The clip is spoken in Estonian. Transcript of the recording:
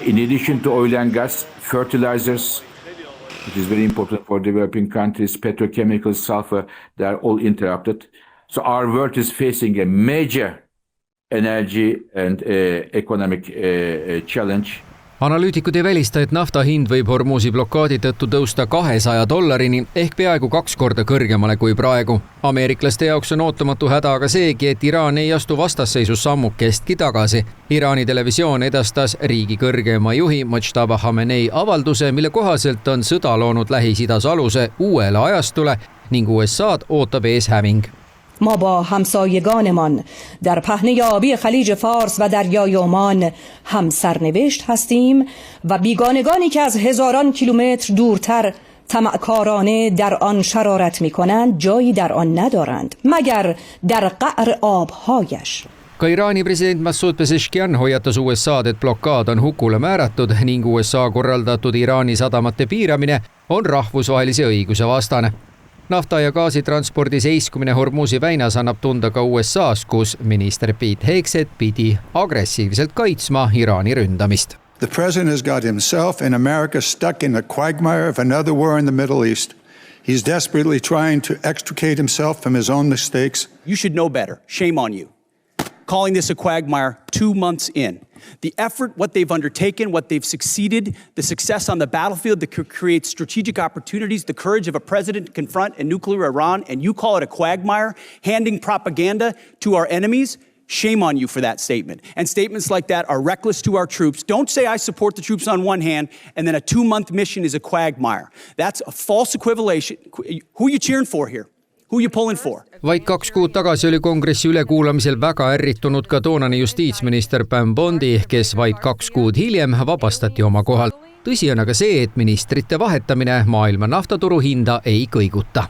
In addition to oil and gas, fertilizers, which is very important for developing countries, petrochemicals, sulfur, they are all interrupted. So our world is facing a major energy and economic challenge. Analüütikud ei välista, et nafta hind võib Hormuzi blokaadi tõttu tõusta $200 ehk peaaegu 2 korda kõrgemale kui praegu. Ameeriklaste jaoks on ootamatu häda aga seegi, et Iraan ei astu vastasseisus sammukestki tagasi. Iraani televisioon edastas riigi kõrgema juhi Mojtaba Khamenei avalduse, mille kohaselt on sõda loonud Lähis-Idas aluse uuele ajastule ning USA'd ootab ees häving. ما با همسایگانمان در پهنه‌یابی خلیج فارس و دریای عمان هم سرنوشت هستیم و بیگانگانی که از هزاران کیلومتر دورتر طمعکارانه در آن شرارت می‌کنند جایی در آن ندارند مگر در قعر آبهایش. Ka Iraani president Masoud Pezeshkian hoiatas USA'd, et blokaad on hukule määratud ning USA korraldatud Iraani sadamate piiramine on rahvusvahelise õiguse vastane. Nafta ja gaasitranspordi seiskumine Hormuzi väinas annab tunda ka USA's, kus minister Pete Hegseth pidi agressiivselt kaitsma Iraani ründamist. The president has got himself and America stuck in the quagmire of another war in the Middle East. He's desperately trying to extricate himself from his own mistakes. You should know better. Shame on you. Calling this a quagmire 2 months in. The effort, what they've undertaken, what they've succeeded, the success on the battlefield that could create strategic opportunities, the courage of a president to confront a nuclear Iran, and you call it a quagmire, handing propaganda to our enemies, shame on you for that statement. And statements like that are reckless to our troops. Don't say I support the troops on one hand, and then a 2-month mission is a quagmire. That's a false equivalation. Who are you cheering for here? Who are you pulling for? Vaid 2 kuud tagasi oli kongressi ülekuulamisel väga ärritunud ka toonane justiitsminister Pam Bondi, kes vaid 2 kuud hiljem vabastati oma kohalt. Tõsi on aga see, et ministrite vahetamine maailma naftaturu hinda ei kõiguta.